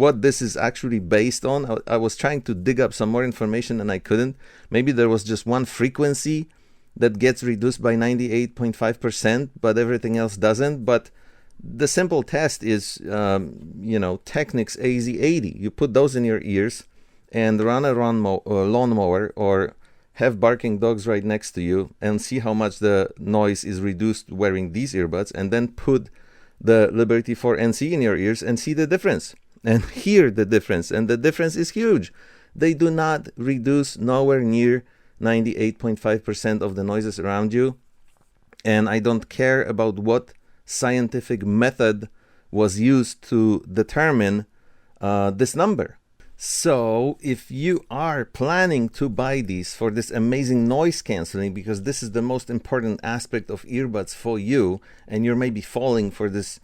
what this is actually based on. I was trying to dig up some more information and I couldn't. Maybe there was just one frequency that gets reduced by 98.5%, but everything else doesn't. But the simple test is, Technics AZ80. You put those in your ears and run a lawnmower or have barking dogs right next to you and see how much the noise is reduced wearing these earbuds, and then put the Liberty 4 NC in your ears and see the difference and hear the difference. And the difference is huge. They do not reduce nowhere near 98.5% of the noises around you. And I don't care about what scientific method was used to determine this number. So if you are planning to buy these for this amazing noise canceling, because this is the most important aspect of earbuds for you, and you're maybe falling for this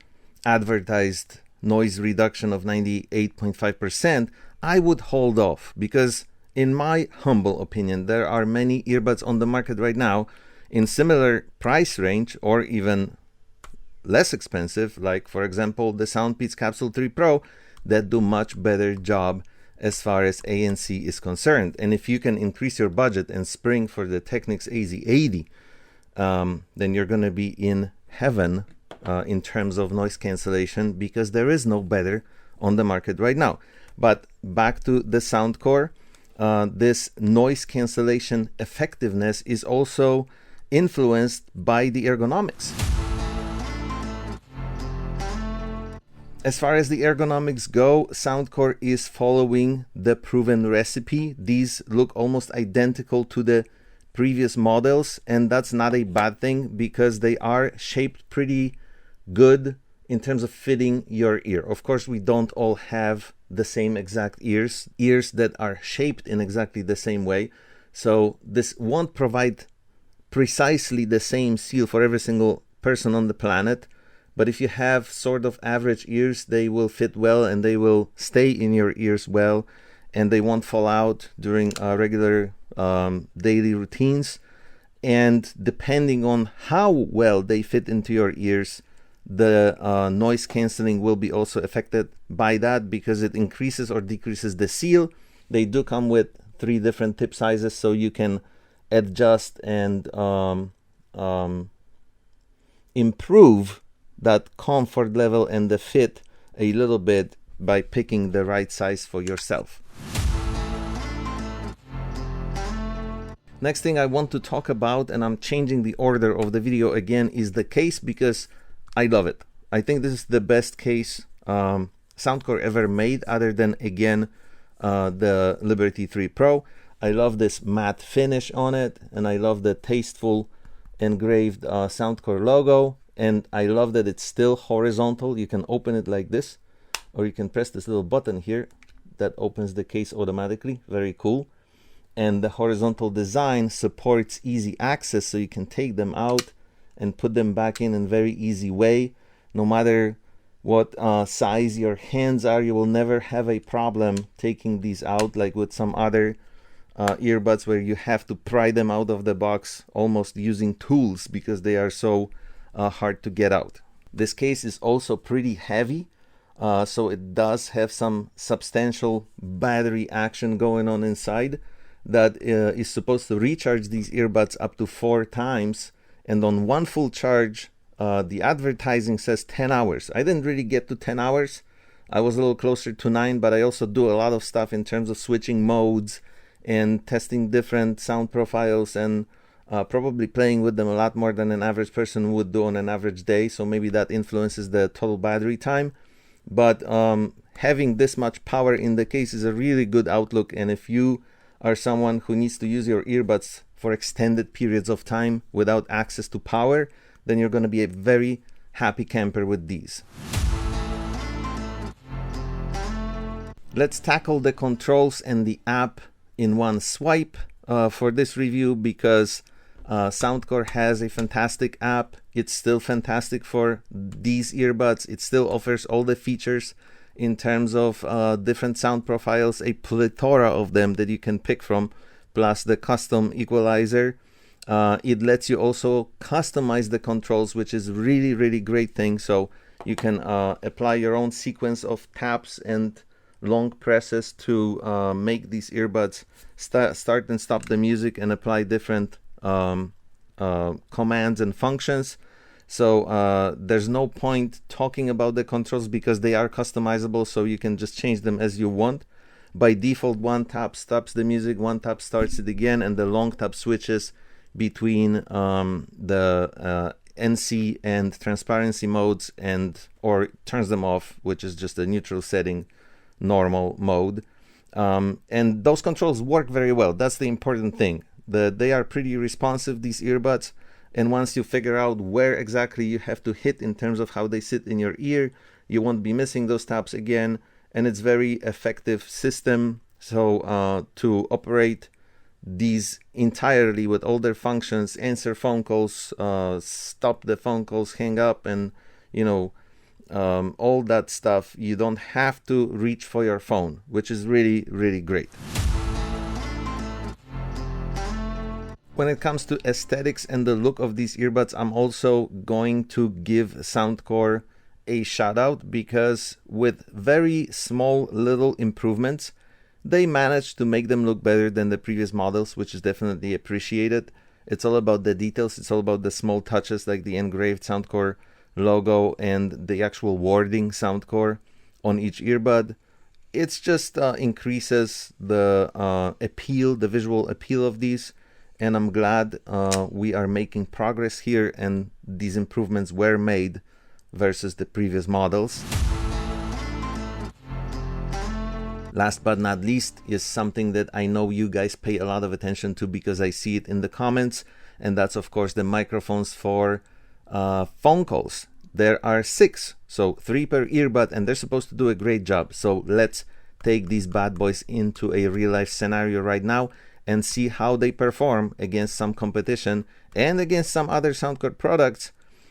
advertised noise reduction of 98.5%, I would hold off, because in my humble opinion, there are many earbuds on the market right now in similar price range or even less expensive, like for example the Soundpeats Capsule 3 Pro, that do much better job as far as ANC is concerned. And if you can increase your budget and spring for the Technics AZ80, then you're going to be in heaven in terms of noise cancellation, because there is no better on the market right now. But back to the Soundcore, this noise cancellation effectiveness is also influenced by the ergonomics. As far as the ergonomics go, Soundcore is following the proven recipe. These look almost identical to the previous models, and that's not a bad thing, because they are shaped pretty good in terms of fitting your ear. Of course, we don't all have the same exact ears that are shaped in exactly the same way. So this won't provide precisely the same seal for every single person on the planet. But if you have sort of average ears, they will fit well and they will stay in your ears well, and they won't fall out during regular daily routines. And depending on how well they fit into your ears, the noise canceling will be also affected by that, because it increases or decreases the seal. They do come with 3 different tip sizes, so you can adjust and improve that comfort level and the fit a little bit by picking the right size for yourself. Next thing I want to talk about, and I'm changing the order of the video again, is the case, because I love it. I think this is the best case Soundcore ever made, other than again the Liberty 3 Pro. I love this matte finish on it, and I love the tasteful engraved Soundcore logo. And I love that it's still horizontal. You can open it like this, or you can press this little button here that opens the case automatically. Very cool. And the horizontal design supports easy access, so you can take them out and put them back in very easy way. No matter what size your hands are, you will never have a problem taking these out, like with some other earbuds where you have to pry them out of the box almost using tools, because they are so hard to get out. This case is also pretty heavy, so it does have some substantial battery action going on inside that is supposed to recharge these earbuds up to 4 times. And on one full charge, the advertising says 10 hours. I didn't really get to 10 hours. I was a little closer to 9, but I also do a lot of stuff in terms of switching modes and testing different sound profiles, and probably playing with them a lot more than an average person would do on an average day. So maybe that influences the total battery time. But having this much power in the case is a really good outlook. And if you are someone who needs to use your earbuds for extended periods of time without access to power, then you're going to be a very happy camper with these. Let's tackle the controls and the app in one swipe for this review, because Soundcore has a fantastic app. It's still fantastic for these earbuds. It still offers all the features in terms of different sound profiles, a plethora of them that you can pick from, plus the custom equalizer. It lets you also customize the controls, which is really great thing. So you can apply your own sequence of taps and long presses to make these earbuds start and stop the music and apply different commands and functions. So there's no point talking about the controls because they are customizable, so you can just change them as you want. By default, one tap stops the music, one tap starts it again, and the long tap switches between the NC and transparency modes, or turns them off, which is just a neutral setting, normal mode. And those controls work very well. That's the important thing. They are pretty responsive, these earbuds. And once you figure out where exactly you have to hit in terms of how they sit in your ear, you won't be missing those taps again. And it's very effective system. So to operate these entirely with all their functions, answer phone calls, stop the phone calls, hang up, and all that stuff, you don't have to reach for your phone, which is really, really great. When it comes to aesthetics and the look of these earbuds, I'm also going to give Soundcore a shout out, because with very small little improvements, they managed to make them look better than the previous models, which is definitely appreciated. It's all about the details. It's all about the small touches, like the engraved Soundcore logo and the actual wording Soundcore on each earbud. It's just increases the appeal, the visual appeal of these. And I'm glad we are making progress here, and these improvements were made versus the previous models. Last but not least is something that I know you guys pay a lot of attention to because I see it in the comments, and that's of course the microphones for phone calls. There are 6, so 3 per earbud, and they're supposed to do a great job. So let's take these bad boys into a real life scenario right now and see how they perform against some competition and against some other Soundcore products,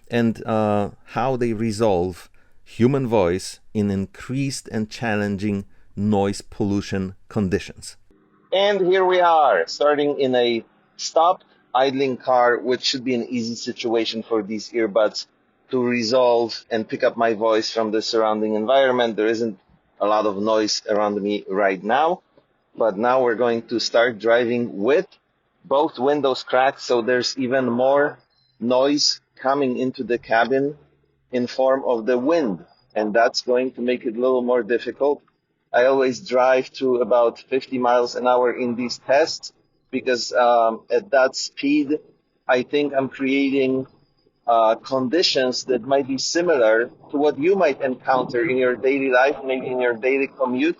and how they resolve human voice in increased and challenging noise pollution conditions. And here we are, starting in a stopped idling car, which should be an easy situation for these earbuds to resolve and pick up my voice from the surrounding environment. There isn't a lot of noise around me right now. But now we're going to start driving with both windows cracked, so there's even more noise coming into the cabin in form of the wind, and that's going to make it a little more difficult. I always drive to about 50 miles an hour in these tests because at that speed, I think I'm creating conditions that might be similar to what you might encounter in your daily life, maybe in your daily commute,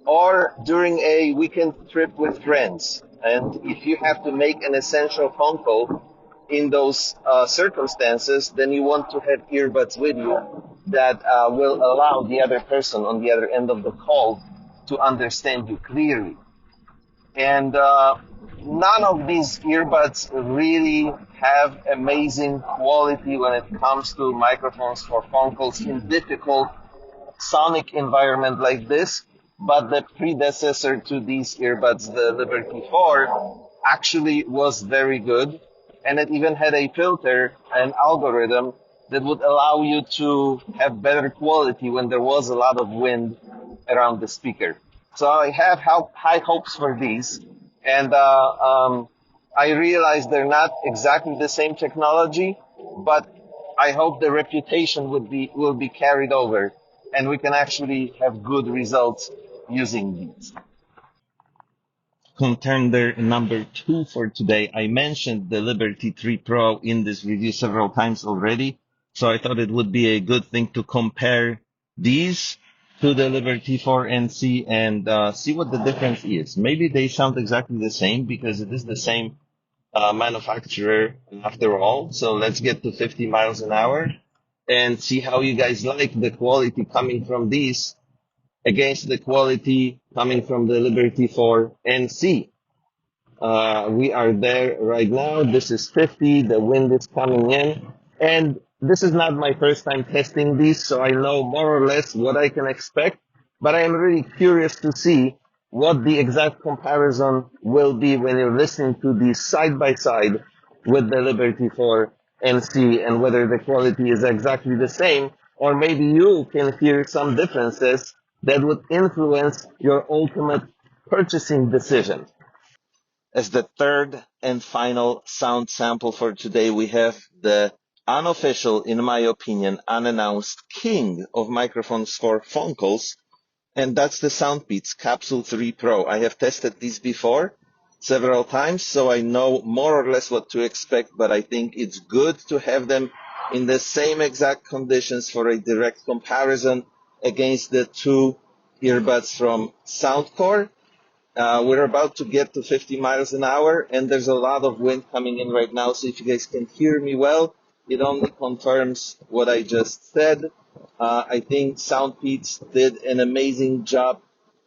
or during a weekend trip with friends. And if you have to make an essential phone call in those circumstances, then you want to have earbuds with you that will allow the other person on the other end of the call to understand you clearly. And none of these earbuds really have amazing quality when it comes to microphones for phone calls in difficult sonic environment like this. But the predecessor to these earbuds, the Liberty 4, actually was very good. And it even had a filter, an algorithm that would allow you to have better quality when there was a lot of wind around the speaker. So I have high hopes for these. And I realize they're not exactly the same technology, but I hope the reputation will be carried over, and we can actually have good results using these. Contender number 2 for today. I mentioned the Liberty 3 Pro in this review several times already, so I thought it would be a good thing to compare these to the Liberty 4 NC and see what the difference is. Maybe they sound exactly the same because it is the same manufacturer after all. So let's get to 50 miles an hour and see how you guys like the quality coming from these against the quality coming from the Liberty 4 NC. We are there right now. This is 50. The wind is coming in. And this is not my first time testing these, so I know more or less what I can expect. But I am really curious to see what the exact comparison will be when you're listening to these side by side with the Liberty 4 NC, and whether the quality is exactly the same, or maybe you can hear some differences that would influence your ultimate purchasing decision. As the third and final sound sample for today, we have the unofficial, in my opinion, unannounced king of microphones for phone calls, and that's the Soundbeats Capsule 3 Pro. I have tested these before several times, so I know more or less what to expect, but I think it's good to have them in the same exact conditions for a direct comparison against the two earbuds from Soundcore. We're about to get to 50 miles an hour, and there's a lot of wind coming in right now, so if you guys can hear me well, it only confirms what I just said. I think Soundbeats did an amazing job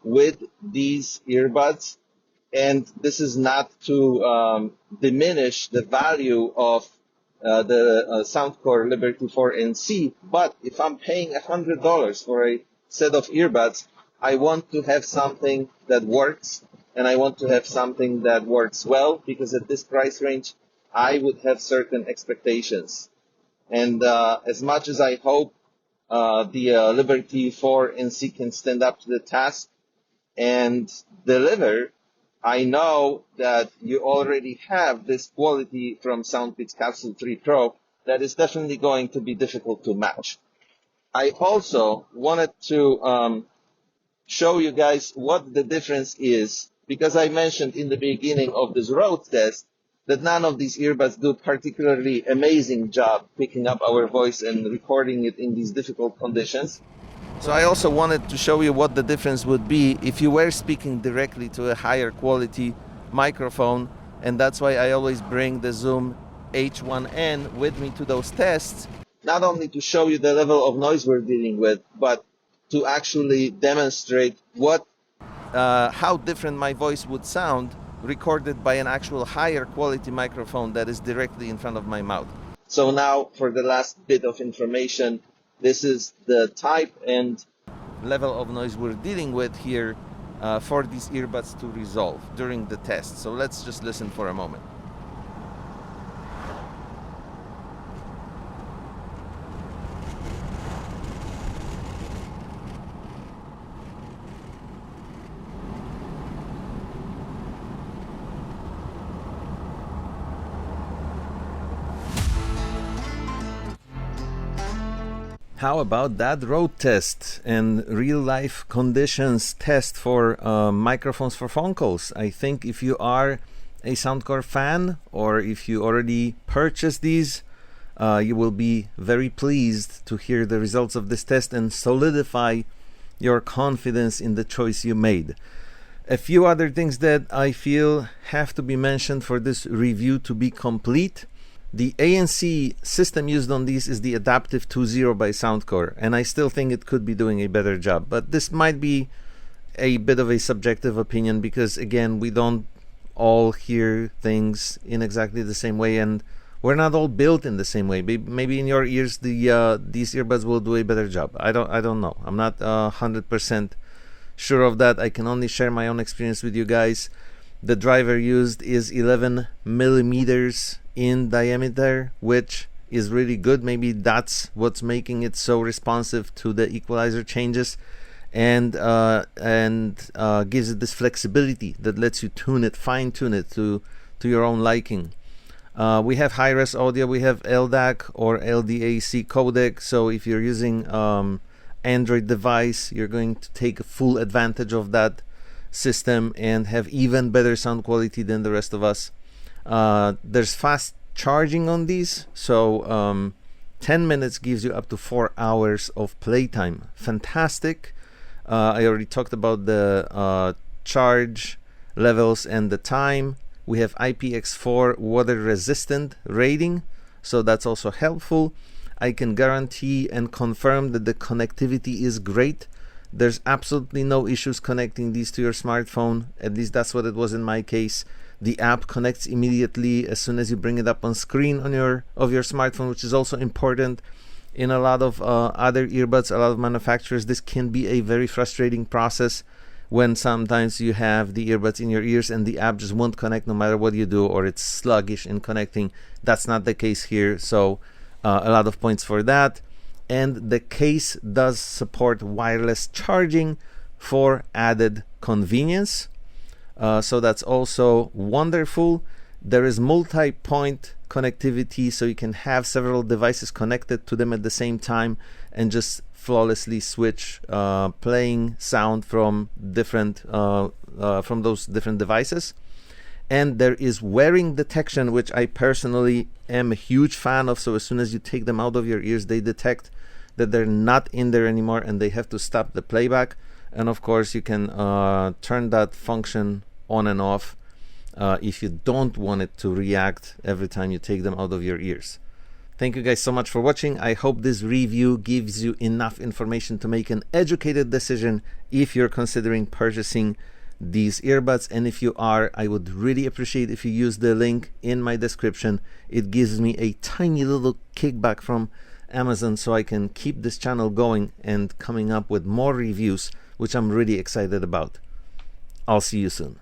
with these earbuds, and this is not to diminish the value of the Soundcore Liberty 4NC, but if I'm paying $100 for a set of earbuds, I want to have something that works, and I want to have something that works well, because at this price range, I would have certain expectations. And as much as I hope the Liberty 4NC can stand up to the task and deliver, I know that you already have this quality from Soundbeats Capsule 3 Pro that is definitely going to be difficult to match. I also wanted to show you guys what the difference is, because I mentioned in the beginning of this road test that none of these earbuds do particularly amazing job picking up our voice and recording it in these difficult conditions. So I also wanted to show you what the difference would be if you were speaking directly to a higher quality microphone, and that's why I always bring the Zoom H1N with me to those tests, not only to show you the level of noise we're dealing with, but to actually demonstrate how different my voice would sound recorded by an actual higher quality microphone that is directly in front of my mouth. So now for the last bit of information, this is the type and level of noise we're dealing with here for these earbuds to resolve during the test. So let's just listen for a moment. How about that road test and real life conditions test for microphones for phone calls? I think if you are a Soundcore fan, or if you already purchased these, you will be very pleased to hear the results of this test and solidify your confidence in the choice you made. A few other things that I feel have to be mentioned for this review to be complete. The ANC system used on these is the Adaptive 2.0 by Soundcore, and I still think it could be doing a better job. But this might be a bit of a subjective opinion, because again, we don't all hear things in exactly the same way, and we're not all built in the same way. Maybe in your ears, these earbuds will do a better job. I don't know. I'm not 100% sure of that. I can only share my own experience with you guys. The driver used is 11 millimeters in diameter, which is really good. Maybe that's what's making it so responsive to the equalizer changes, and gives it this flexibility that lets you tune it, fine tune it to your own liking. We have high-res audio. We have LDAC or LDAC codec. So if you're using Android device, you're going to take full advantage of that system and have even better sound quality than the rest of us. There's fast charging on these, so 10 minutes gives you up to 4 hours of playtime. Fantastic. I already talked about the charge levels and the time. We have IPX4 water resistant rating, so that's also helpful. I can guarantee and confirm that the connectivity is great. There's absolutely no issues connecting these to your smartphone. At least that's what it was in my case. The app connects immediately as soon as you bring it up on screen on your smartphone, which is also important. In a lot of other earbuds, a lot of manufacturers, this can be a very frustrating process when sometimes you have the earbuds in your ears and the app just won't connect no matter what you do, or it's sluggish in connecting. That's not the case here, so a lot of points for that. and the case does support wireless charging for added convenience. So that's also wonderful. There is multi-point connectivity, so you can have several devices connected to them at the same time and just flawlessly switch playing sound from different from those different devices. And there is wearing detection, which I personally am a huge fan of. So as soon as you take them out of your ears, they detect that they're not in there anymore and they have to stop the playback. And of course, you can turn that function on and off if you don't want it to react every time you take them out of your ears. Thank you guys so much for watching. I hope this review gives you enough information to make an educated decision if you're considering purchasing these earbuds. And if you are, I would really appreciate if you use the link in my description. It gives me a tiny little kickback from Amazon so I can keep this channel going and coming up with more reviews, which I'm really excited about. I'll see you soon.